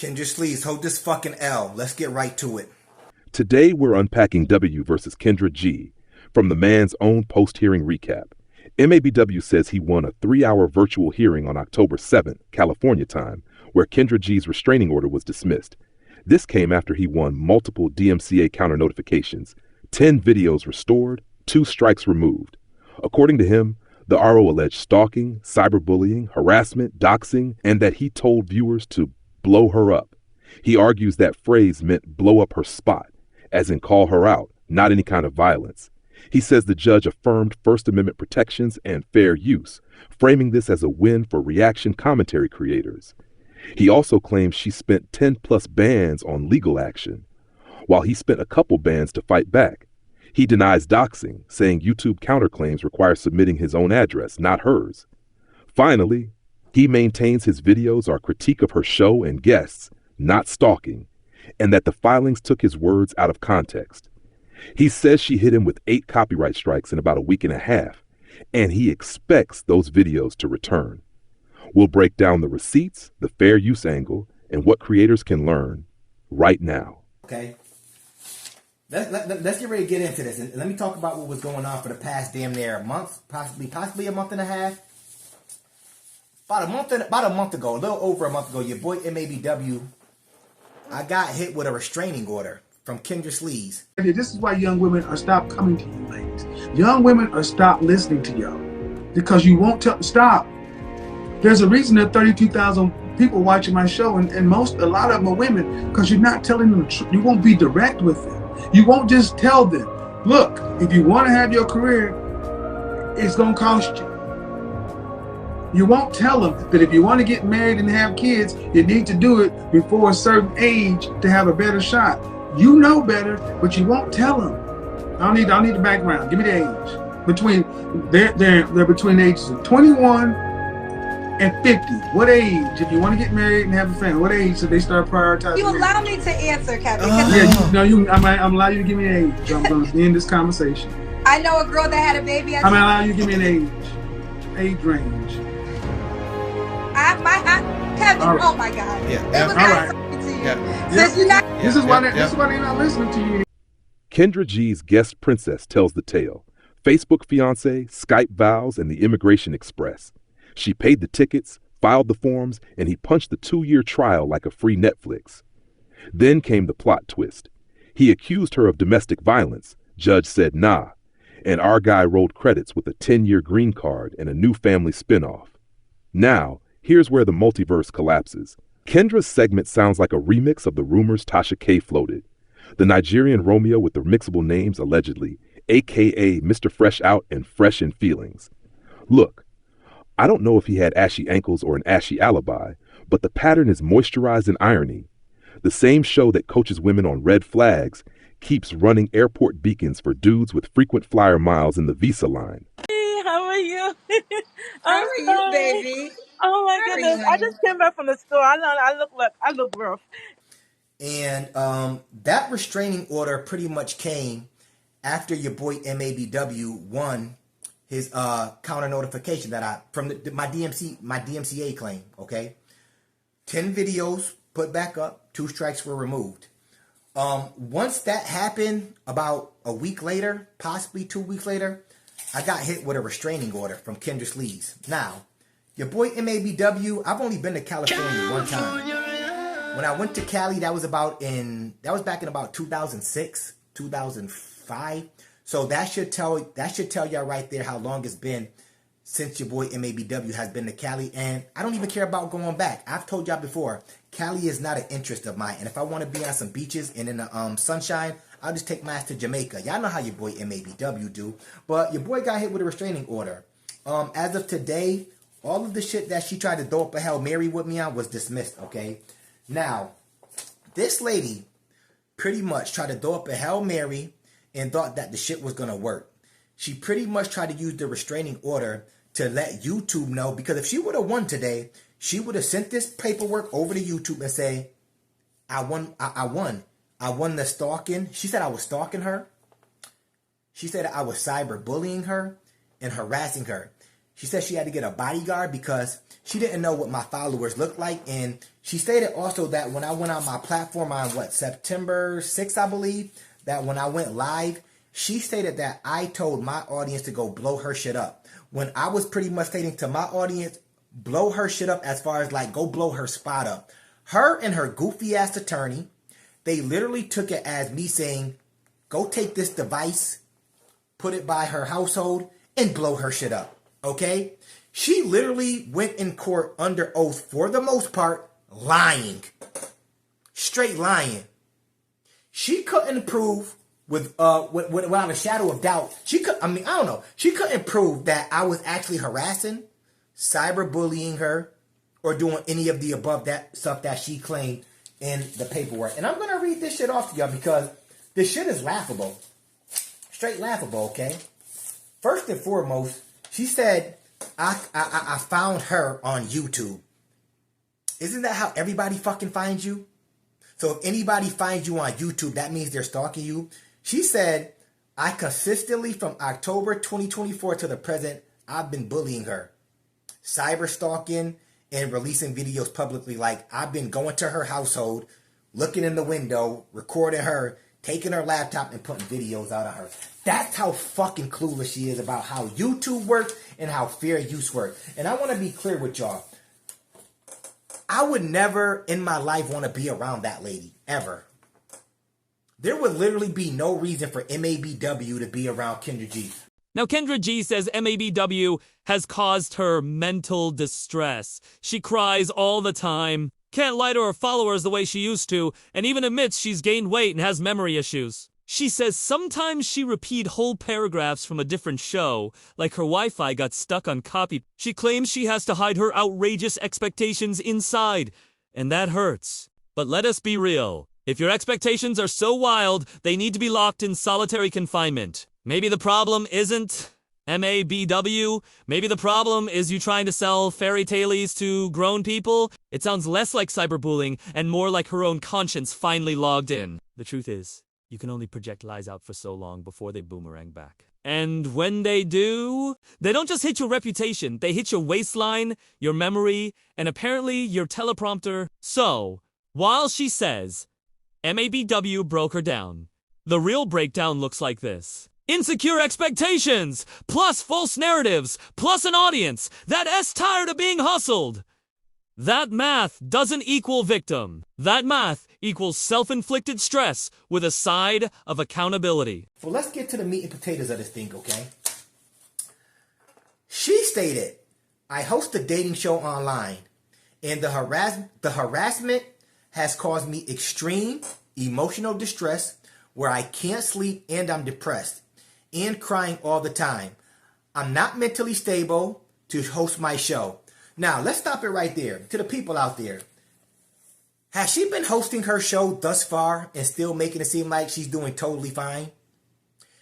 Kendra Sleeves, hold this fucking L. Let's get right to it. Today we're unpacking W versus Kendra G from the man's own post-hearing recap. MABW says he won a 3-hour virtual hearing on October 7th, California time, where Kendra G's restraining order was dismissed. This came after he won multiple DMCA counter notifications, 10 videos restored, 2 strikes removed. According to him, the RO alleged stalking, cyberbullying, harassment, doxing, and that he told viewers to blow her up. He argues that phrase meant blow up her spot, as in call her out, not any kind of violence. He says the judge affirmed First Amendment protections and fair use, framing this as a win for reaction commentary creators. He also claims she spent 10-plus bans on legal action, while he spent a couple bans to fight back. He denies doxing, saying YouTube counterclaims require submitting his own address, not hers. Finally, he maintains his videos are critique of her show and guests, not stalking, and that the filings took his words out of context. He says she hit him with 8 copyright strikes in about a week and a half, and he expects those videos to return. We'll break down the receipts, the fair use angle, and what creators can learn right now. Okay. Let's get ready to get into this. And let me talk about what was going on for the past damn near a month, possibly a month and a half. About a month ago, a little over a month ago, your boy MABW, I got hit with a restraining order from Kendra Sleeves. This is why young women are stop coming to you, ladies. Young women are stop listening to y'all because you won't stop. There's a reason there are 32,000 people watching my show, and a lot of them are women, because you're not telling them the truth. You won't be direct with them. You won't just tell them, look, if you want to have your career, it's going to cost you. You won't tell them that if you want to get married and have kids, you need to do it before a certain age to have a better shot. You know better, but you won't tell them. I don't need the background. Give me the age. They're between the ages of 21 and 50. What age, if you want to get married and have a family, what age should they start prioritizing? You allow me to answer, Kevin. I'm allowing you to give me an age. I'm going to end this conversation. I know a girl that had a baby. I'm allowing you to give me an age range. Kevin, right. Oh my God. Yeah. It was All not right. talking to you. Yeah. Since you're not. This is why they're not listening to you. Kendra G's guest princess tells the tale. Facebook fiance, Skype vows, and the Immigration Express. She paid the tickets, filed the forms, and he punched the 2-year trial like a free Netflix. Then came the plot twist. He accused her of domestic violence. Judge said nah. And our guy rolled credits with a 10-year green card and a new family spinoff. Now, here's where the multiverse collapses. Kendra's segment sounds like a remix of the rumors Tasha K floated. The Nigerian Romeo with the mixable names allegedly, a.k.a. Mr. Fresh Out and Fresh in Feelings. Look, I don't know if he had ashy ankles or an ashy alibi, but the pattern is moisturized in irony. The same show that coaches women on red flags keeps running airport beacons for dudes with frequent flyer miles in the visa line. Hey, how are you? How are you, baby? Oh my How are goodness! you, I honey? just came back from the store. I look rough. And that restraining order pretty much came after your boy MABW won his counter notification that my DMCA claim. Okay, 10 videos put back up, 2 strikes were removed. Once that happened, about a week later, possibly 2 weeks later, I got hit with a restraining order from Kendra Sleeves. Now, your boy MABW, I've only been to California one time. When I went to Cali, that was back in about 2006, 2005. So that should tell y'all right there how long it's been since your boy MABW has been to Cali. And I don't even care about going back. I've told y'all before, Cali is not an interest of mine. And if I want to be on some beaches and in the sunshine, I'll just take my ass to Jamaica. Y'all know how your boy MABW do. But your boy got hit with a restraining order. As of today, all of the shit that she tried to throw up a Hail Mary with me on was dismissed, okay? Now, this lady pretty much tried to throw up a Hail Mary and thought that the shit was going to work. She pretty much tried to use the restraining order to let YouTube know, because if she would have won today, she would have sent this paperwork over to YouTube and say, I won the stalking. She said I was stalking her. She said I was cyberbullying her and harassing her. She said she had to get a bodyguard because she didn't know what my followers looked like. And she stated also that when I went on my platform on September 6th, I believe, that when I went live, she stated that I told my audience to go blow her shit up. When I was pretty much stating to my audience, blow her shit up as far as like go blow her spot up. Her and her goofy ass attorney, they literally took it as me saying, go take this device, put it by her household, and blow her shit up. Okay? She literally went in court under oath for the most part, lying. Straight lying. She couldn't prove without a shadow of doubt. She couldn't prove that I was actually harassing, cyberbullying her, or doing any of the above that stuff that she claimed in the paperwork. And I'm going to read this shit off to y'all because this shit is laughable. Straight laughable, okay? First and foremost, she said, I found her on YouTube. Isn't that how everybody fucking finds you? So if anybody finds you on YouTube, that means they're stalking you. She said, I consistently, from October 2024 to the present, I've been bullying her. Cyber stalking and releasing videos publicly. Like, I've been going to her household, looking in the window, recording her, taking her laptop and putting videos out of her. That's how fucking clueless she is about how YouTube works and how fair use works. And I want to be clear with y'all. I would never in my life want to be around that lady, ever. There would literally be no reason for MABW to be around Kendra G. Now, Kendra G says MABW has caused her mental distress. She cries all the time, can't lie to her followers the way she used to, and even admits she's gained weight and has memory issues. She says sometimes she repeat whole paragraphs from a different show, like her Wi-Fi got stuck on copy. She claims she has to hide her outrageous expectations inside, and that hurts. But let us be real. If your expectations are so wild, they need to be locked in solitary confinement. Maybe the problem isn't MABW. Maybe the problem is you trying to sell fairy tales to grown people. It sounds less like cyberbullying and more like her own conscience finally logged in. The truth is, you can only project lies out for so long before they boomerang back. And when they do, they don't just hit your reputation, they hit your waistline, your memory, and apparently your teleprompter. So, while she says MABW broke her down, the real breakdown looks like this. Insecure expectations, plus false narratives, plus an audience that is tired of being hustled. That math doesn't equal victim. That math equals self-inflicted stress with a side of accountability. So let's get to the meat and potatoes of this thing, okay? She stated, I host a dating show online, and the harassment has caused me extreme emotional distress where I can't sleep and I'm depressed and crying all the time. I'm not mentally stable to host my show. Now, let's stop it right there. To the people out there, has she been hosting her show thus far and still making it seem like she's doing totally fine?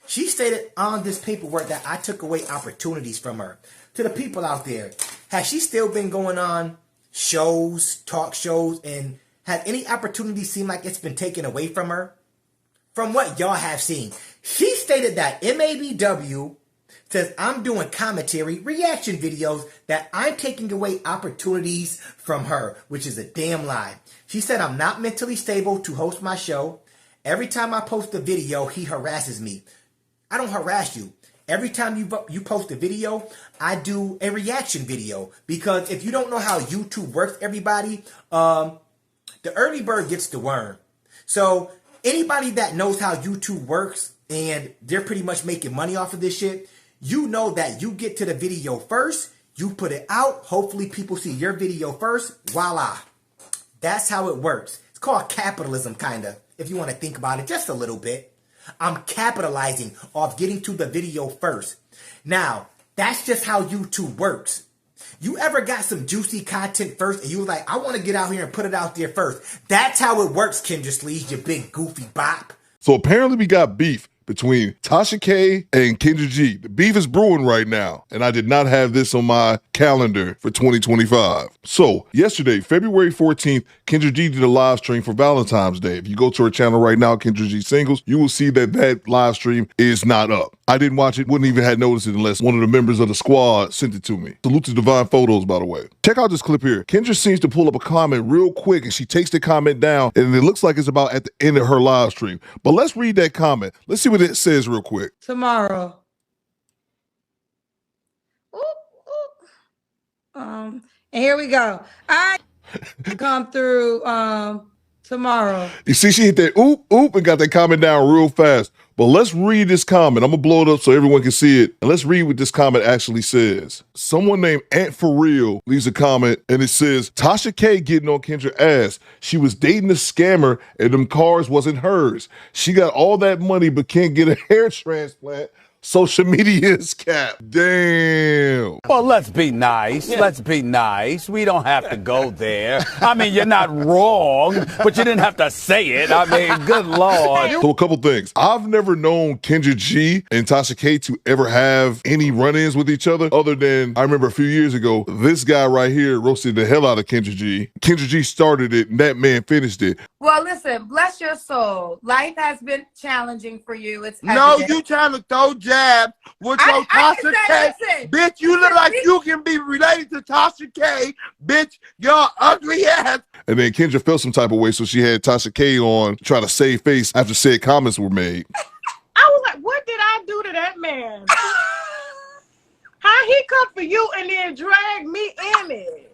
She stated on this paperwork that I took away opportunities from her. To the people out there, has she still been going on shows, talk shows, and has any opportunity seemed like it's been taken away from her? From what y'all have seen, she stated that MABW says I'm doing commentary, reaction videos, that I'm taking away opportunities from her, which is a damn lie. She said I'm not mentally stable to host my show. Every time I post a video, he harasses me. I don't harass you. Every time you post a video, I do a reaction video. Because if you don't know how YouTube works, everybody, the early bird gets the worm. So anybody that knows how YouTube works and they're pretty much making money off of this shit, you know that you get to the video first, you put it out, hopefully people see your video first, voila. That's how it works. It's called capitalism, kind of, if you want to think about it just a little bit. I'm capitalizing off getting to the video first. Now, that's just how YouTube works. You ever got some juicy content first and you were like, I want to get out here and put it out there first. That's how it works, Kendra Sleeves, you big goofy bop. So apparently we got beef between Tasha K and Kendra G. The beef is brewing right now, and I did not have this on my calendar for 2025. So, yesterday, February 14th, Kendra G did a live stream for Valentine's Day. If you go to her channel right now, Kendra G Singles, you will see that that live stream is not up. I didn't watch it, wouldn't even have noticed it unless one of the members of the squad sent it to me. Salute to Divine Photos, by the way. Check out this clip here. Kendra seems to pull up a comment real quick, and she takes the comment down, and it looks like it's about at the end of her live stream. But let's read that comment. Let's see what it says real quick. Tomorrow. Oop, oop. And here we go. I come through tomorrow. You see, she hit that oop, oop, and got that comment down real fast. But let's read this comment. I'm going to blow it up so everyone can see it. And let's read what this comment actually says. Someone named Ant For Real leaves a comment, and it says, Tasha K getting on Kendra ass. She was dating a scammer, and them cars wasn't hers. She got all that money but can't get a hair transplant. Social media is cap. Damn. Well, let's be nice. Yeah. Let's be nice. We don't have to go there. I mean, you're not wrong, but you didn't have to say it. I mean, good Lord. So a couple things. I've never known Kendra G and Tasha K to ever have any run-ins with each other than I remember a few years ago, this guy right here roasted the hell out of Kendra G. Kendra G started it and that man finished it. Well, listen, bless your soul. Life has been challenging for you. It's no, evident. you trying to throw jabs with your Tasha K. Listen, bitch, you look like you can be related to Tasha K. Bitch, you're ugly ass. And then Kendra felt some type of way, so she had Tasha K on to try to save face after said comments were made. I was like, what did I do to that man? How he come for you and then drag me in it?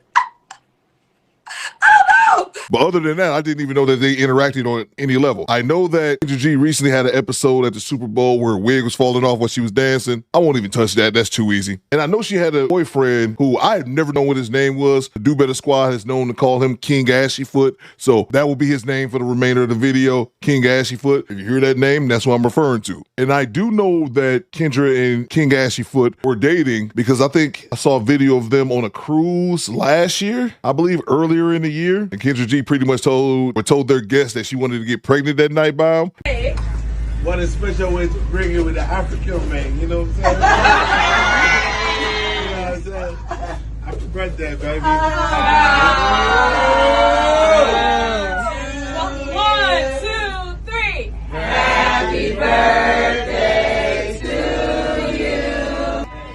Oh no! But other than that, I didn't even know that they interacted on any level. I know that Kendra G recently had an episode at the Super Bowl where her wig was falling off while she was dancing. I won't even touch that. That's too easy. And I know she had a boyfriend who I have never known what his name was. The Do Better Squad has known to call him King Ashyfoot. So that will be his name for the remainder of the video, King Ashyfoot. If you hear that name, that's what I'm referring to. And I do know that Kendra and King Ashyfoot were dating because I think I saw a video of them on a cruise last year, I believe earlier in the year. And Kendra G pretty much told their guests that she wanted to get pregnant that night by him. Hey. What a special way to bring it with the African man, you know what I'm saying? You know what I'm saying? Happy birthday, baby. 1, 2, 3. Happy birthday to you.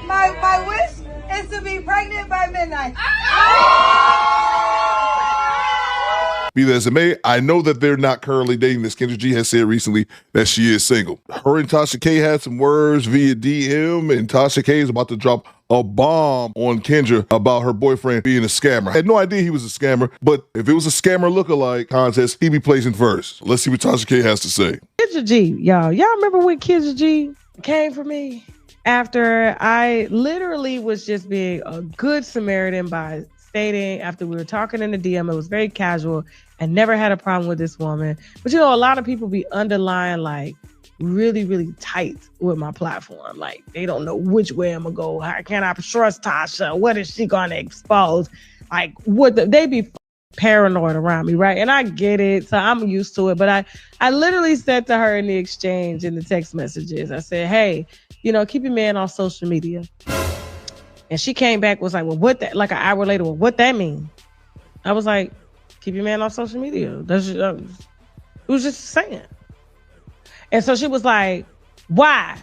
My wish is to be pregnant by midnight. Be that as it may, I know that they're not currently dating. This Kendra G has said recently that she is single. Her and Tasha K had some words via DM, and Tasha K is about to drop a bomb on Kendra about her boyfriend being a scammer. I had no idea he was a scammer, but if it was a scammer lookalike contest, he'd be placing first. Let's see what Tasha K has to say. Kendra G, y'all remember when Kendra G came for me? After I literally was just being a good Samaritan by stating, after we were talking in the DM, it was very casual and never had a problem with this woman. But you know, a lot of people be underlying like really, really tight with my platform. Like they don't know which way I'm gonna go. How can I trust Tasha? What is she gonna expose? Like they be paranoid around me, right? And I get it, so I'm used to it. But I literally said to her in the exchange, in the text messages, I said, hey, you know, keep your man off social media. And she came back, was like, well, what that, like an hour later, well, what that mean? I was like, keep your man off social media. It was just saying. And so she was like, why?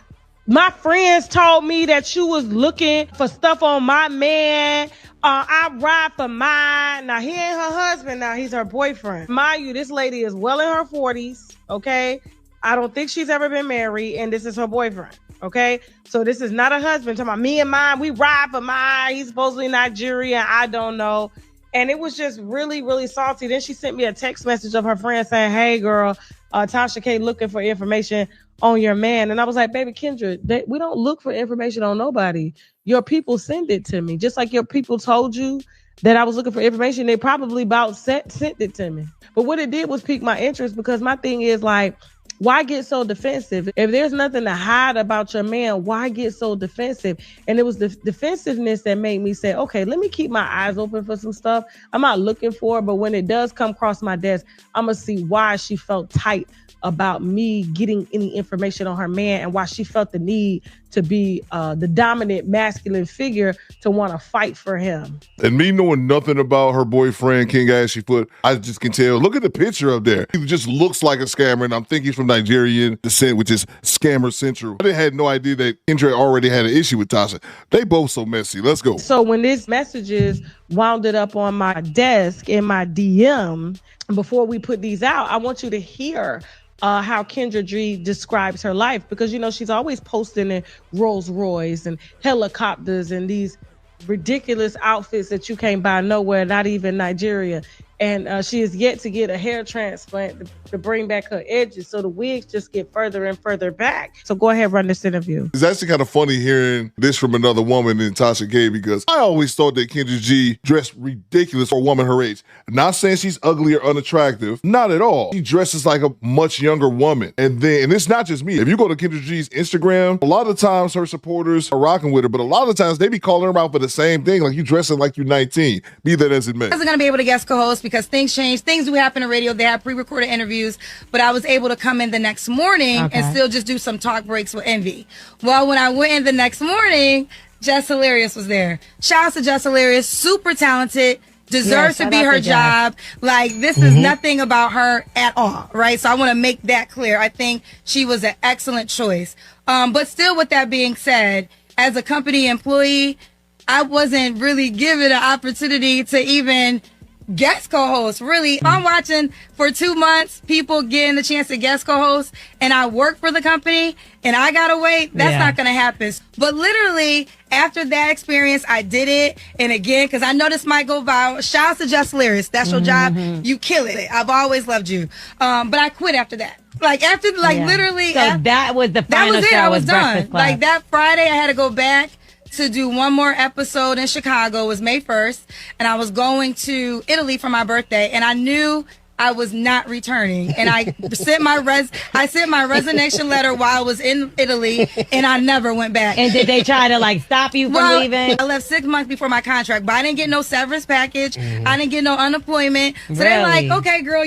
My friends told me that you was looking for stuff on my man. I ride for mine. Now, he ain't her husband. Now, he's her boyfriend. Mind you, this lady is well in her 40s, okay? I don't think she's ever been married, and this is her boyfriend, okay? So this is not a husband. Talking about me and mine, we ride for mine. He's supposedly Nigerian. I don't know. And it was just really, really salty. Then she sent me a text message of her friend saying, hey, girl, Tasha K looking for information on your man. And I was like, baby Kendra, we don't look for information on nobody. Your people send it to me. Just like your people told you that I was looking for information, they probably about sent it to me. But what it did was pique my interest, because my thing is like, Why get so defensive? If there's nothing to hide about your man, why get so defensive? And it was the defensiveness that made me say, okay, let me keep my eyes open for some stuff. I'm not looking for it, but when it does come across my desk, I'm going to see why she felt tight about me getting any information on her man and why she felt the need to be the dominant masculine figure to want to fight for him. And me knowing nothing about her boyfriend, King Ashley Foot, I just can tell. Look at the picture up there. He just looks like a scammer, and I'm thinking he's from Nigerian descent, which is scammer central. I had no idea that Kendra already had an issue with Tasha. They both so messy. Let's go. So when these messages wound up on my desk in my DM, before we put these out, I want you to hear how Kendra G describes her life, because, you know, she's always posting in Rolls Royce and helicopters and these ridiculous outfits that you can't buy nowhere, not even Nigeria. And she is yet to get a hair transplant to bring back her edges. So the wigs just get further and further back. So go ahead, run this interview. It's actually kind of funny hearing this from another woman than Tasha K, because I always thought that Kendra G dressed ridiculous for a woman her age. Not saying she's ugly or unattractive. Not at all. She dresses like a much younger woman. And it's not just me. If you go to Kendra G's Instagram, a lot of times her supporters are rocking with her, but a lot of times they be calling her out for the same thing, like you dressing like you're 19. Be that as it may. I wasn't going to be able to guest co-host because things change. Things do happen in radio. They have pre-recorded interviews, but I was able to come in the next morning and still just do some talk breaks with Envy. Well, when I went in the next morning, Jess Hilarious was there. Shout out to Jess Hilarious, super talented, deserves to be her job. Like, this is nothing about her at all, right? So I want to make that clear. I think she was an excellent choice. But still, with that being said, as a company employee, I wasn't really given an opportunity to even guest co-host. Really, if I'm watching for 2 months, people getting the chance to guest co-host, and I work for the company and I gotta wait, that's not gonna happen. But literally, after that experience, I did it. And again, because I know this might go viral, shout out to Just Lyrics. That's your job. You kill it. I've always loved you. But I quit after that. Like, after, literally. So that was the final that was show. it. I was done. Breakfast Club. Like, that Friday, I had to go back to do one more episode in Chicago. It was May 1st, and I was going to Italy for my birthday, and I knew I was not returning. And I sent my resignation letter while I was in Italy, and I never went back. And did they try to stop you from leaving? I left 6 months before my contract, but I didn't get no severance package. I didn't get no unemployment. So they're like, okay, girl,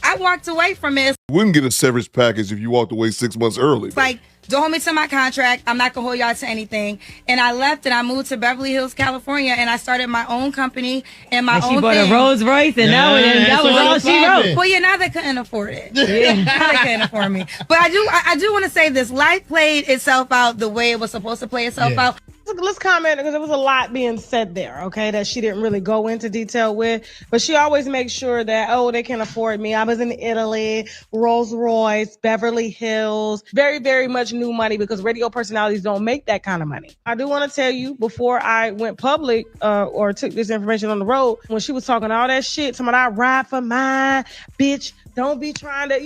I walked away from it. You wouldn't get a severance package if you walked away 6 months early. It's like, don't hold me to my contract. I'm not going to hold y'all to anything. And I left and I moved to Beverly Hills, California, and I started my own company and my own thing. She bought a Rolls Royce, and that was all she wrote. Well, now they couldn't afford it. Now they couldn't afford me. But I do want to say this. Life played itself out the way it was supposed to play itself out. Let's comment, because there was a lot being said there, okay, that she didn't really go into detail with. But she always makes sure that, they can afford me. I was in Italy, Rolls Royce, Beverly Hills. Very, very much new money, because radio personalities don't make that kind of money. I do want to tell you, before I went public or took this information on the road, when she was talking all that shit, talking about I ride for mine, bitch, don't be trying to,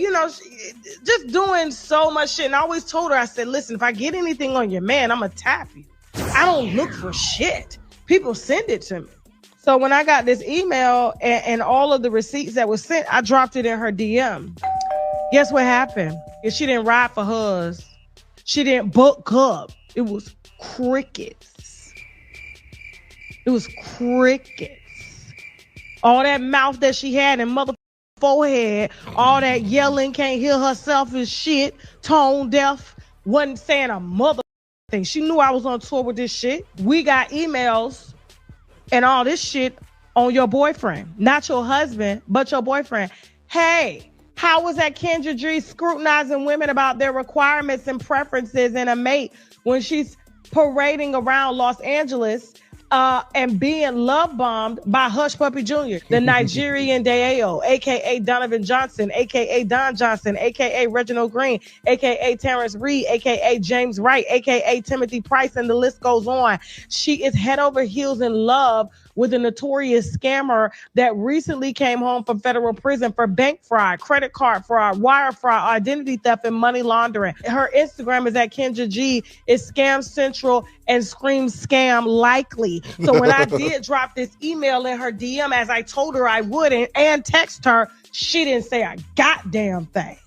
just doing so much shit. And I always told her, I said, listen, if I get anything on your man, I'm going to tap you. I don't look for shit. People send it to me. So when I got this email and all of the receipts that was sent, I dropped it in her DM. Guess what happened? If she didn't ride for hers, she didn't book up. It was crickets. It was crickets. All that mouth that she had and mother forehead, all that yelling, can't hear herself and shit, tone deaf, wasn't saying a mother thing. She knew I was on tour with this shit. We got emails and all this shit on your boyfriend. Not your husband, but your boyfriend. Hey, how was that Kendra G scrutinizing women about their requirements and preferences in a mate when she's parading around Los Angeles and being love bombed by Hush Puppy Jr., the Nigerian Deo, a.k.a. Donovan Johnson, a.k.a. Don Johnson, a.k.a. Reginald Green, a.k.a. Terrence Reed, a.k.a. James Wright, a.k.a. Timothy Price, and the list goes on. She is head over heels in love with a notorious scammer that recently came home from federal prison for bank fraud, credit card fraud, wire fraud, identity theft, and money laundering. Her Instagram is at Kendra G. It's Scam Central and screams scam likely. So when I did drop this email in her DM, as I told her I would, and text her, she didn't say a goddamn thing.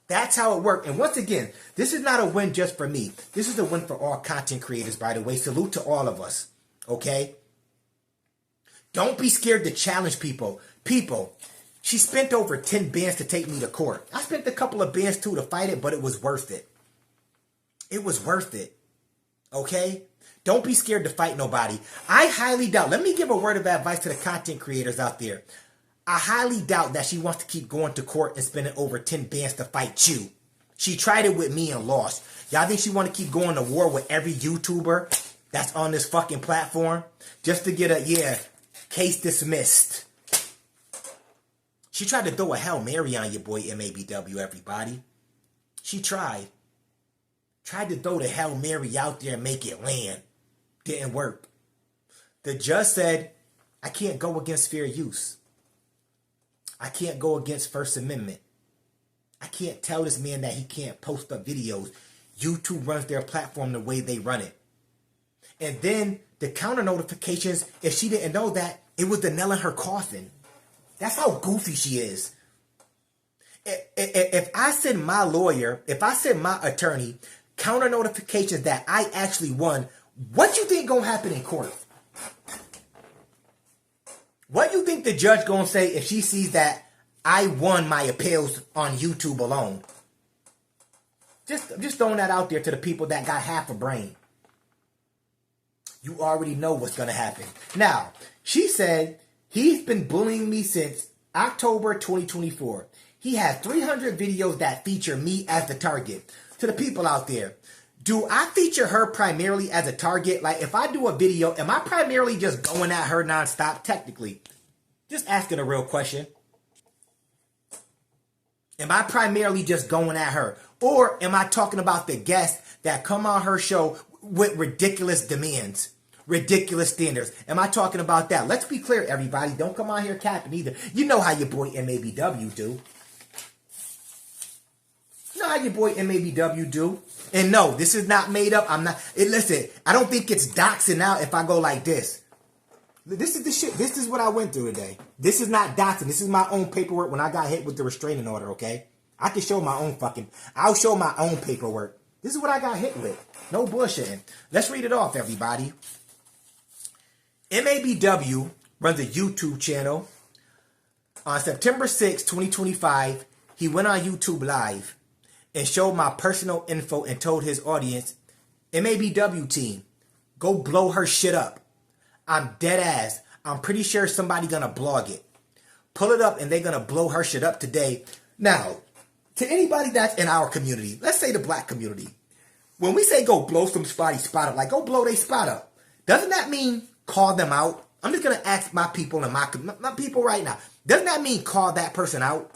That's how it worked. And once again, this is not a win just for me. This is a win for all content creators, by the way. Salute to all of us. Okay? Don't be scared to challenge people. People, she spent over 10 bands to take me to court. I spent a couple of bands too to fight it, but it was worth it. It was worth it. Okay? Don't be scared to fight nobody. I highly doubt. Let me give a word of advice to the content creators out there. I highly doubt that she wants to keep going to court and spending over 10 bands to fight you. She tried it with me and lost. Y'all think she want to keep going to war with every YouTuber that's on this fucking platform just to get a, case dismissed? She tried to throw a Hail Mary on your boy MABW, everybody. She tried. Tried to throw the Hail Mary out there and make it land. Didn't work. The judge said, I can't go against fair use. I can't go against First Amendment. I can't tell this man that he can't post up videos. YouTube runs their platform the way they run it. And then the counter notifications, if she didn't know that, it was the nail in her coffin. That's how goofy she is. If I send my lawyer, if I send my attorney counter notifications that I actually won, what you think gonna happen in court? What you think the judge gonna say if she sees that I won my appeals on YouTube alone? Just throwing that out there to the people that got half a brain. You already know what's gonna happen. Now, she said he's been bullying me since October 2024. He has 300 videos that feature me as the target. To the people out there, do I feature her primarily as a target? Like, if I do a video, am I primarily just going at her nonstop? Technically. Just asking a real question. Am I primarily just going at her? Or am I talking about the guests that come on her show with ridiculous demands? Ridiculous standards. Am I talking about that? Let's be clear, everybody. Don't come on here capping either. You know how your boy MABW do. You know how your boy MABW do. And no, this is not made up. I'm not. Listen, I don't think it's doxing out if I go like this. This is the shit. This is what I went through today. This is not doxing. This is my own paperwork when I got hit with the restraining order, okay? I can show my own I'll show my own paperwork. This is what I got hit with. No bullshitting. Let's read it off, everybody. MABW runs a YouTube channel. On September 6, 2025, he went on YouTube Live and showed my personal info and told his audience, MABW team, go blow her shit up. I'm dead ass. I'm pretty sure somebody gonna blog it. Pull it up and they're gonna blow her shit up today. Now, to anybody that's in our community, let's say the black community, when we say go blow somebody's spot up, like go blow their spot up, doesn't that mean call them out? I'm just gonna ask my people and my people right now. Doesn't that mean call that person out?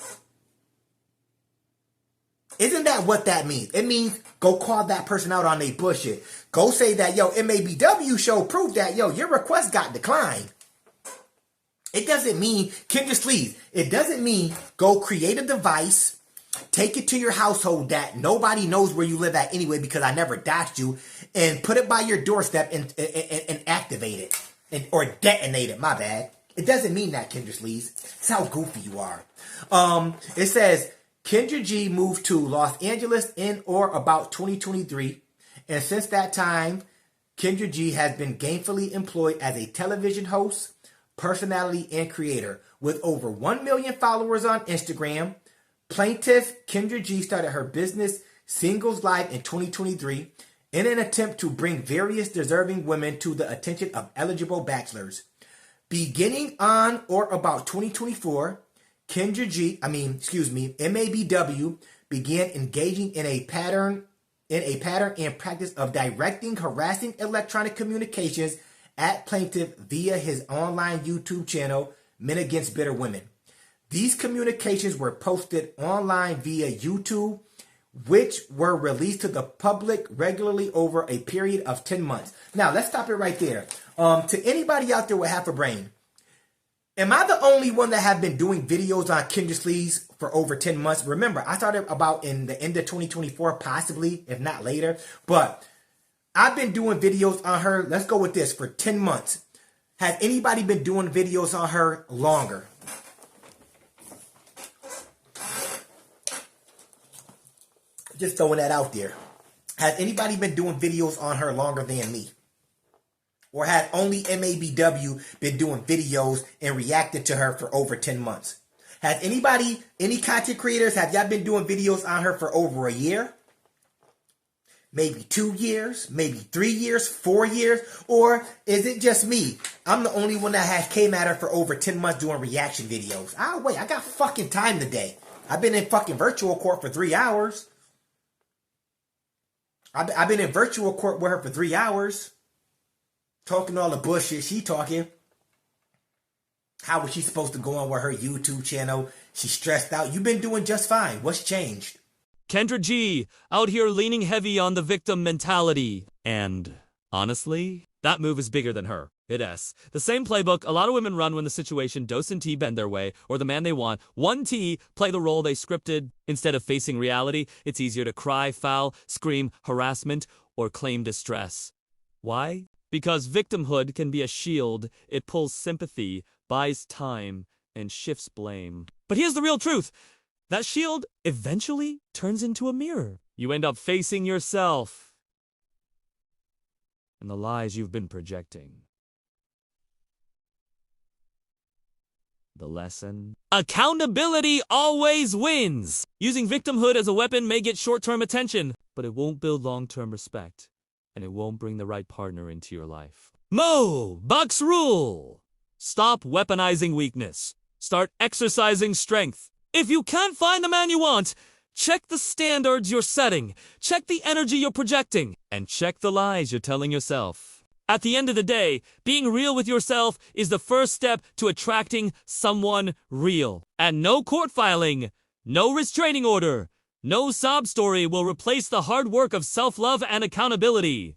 Isn't that what that means? It means go call that person out on their bullshit. Go say that, yo, MABW show proof that, yo, your request got declined. It doesn't mean, Kendra Sleaze, it doesn't mean go create a device, take it to your household that nobody knows where you live at anyway because I never doxed you, and put it by your doorstep and activate it. Or detonate it, my bad. It doesn't mean that, Kendra Sleaze. It's how goofy you are. It says, Kendra G moved to Los Angeles in or about 2023, and since that time, Kendra G has been gainfully employed as a television host, personality, and creator. With over 1 million followers on Instagram, plaintiff Kendra G started her business Singles Live in 2023 in an attempt to bring various deserving women to the attention of eligible bachelors. Beginning on or about 2024, MABW began engaging in a pattern and practice of directing harassing electronic communications at plaintiff via his online YouTube channel, Men Against Bitter Women. These communications were posted online via YouTube, which were released to the public regularly over a period of 10 months. Now, let's stop it right there. To anybody out there with half a brain, am I the only one that have been doing videos on Kendra Sleaze for over 10 months? Remember, I started about in the end of 2024, possibly, if not later. But I've been doing videos on her, let's go with this, for 10 months. Has anybody been doing videos on her longer? Just throwing that out there. Has anybody been doing videos on her longer than me? Or has only MABW been doing videos and reacting to her for over 10 months? Has anybody, any content creators, have y'all been doing videos on her for over a year? Maybe 2 years, maybe 3 years, 4 years, or is it just me? I'm the only one that has came at her for over 10 months doing reaction videos. Ah, wait, I got fucking time today. I've been in fucking virtual court for 3 hours. I've been in virtual court with her for 3 hours. Talking all the bullshit she talking. How was she supposed to go on with her YouTube channel? She's stressed out. You've been doing just fine. What's changed? Kendra G, out here leaning heavy on the victim mentality. And honestly, that move is bigger than her. It is. The same playbook a lot of women run when the situation dose and T bend their way, or the man they want. 1T, play the role they scripted. Instead of facing reality, it's easier to cry, foul, scream, harassment, or claim distress. Why? Because victimhood can be a shield. It pulls sympathy, buys time, and shifts blame. But here's the real truth. That shield eventually turns into a mirror. You end up facing yourself and the lies you've been projecting. The lesson? Accountability always wins! Using victimhood as a weapon may get short-term attention, but it won't build long-term respect, and it won't bring the right partner into your life. Buck's rule! Stop weaponizing weakness. Start exercising strength. If you can't find the man you want, check the standards you're setting, check the energy you're projecting, and check the lies you're telling yourself. At the end of the day, being real with yourself is the first step to attracting someone real. And no court filing, no restraining order, no sob story will replace the hard work of self-love and accountability.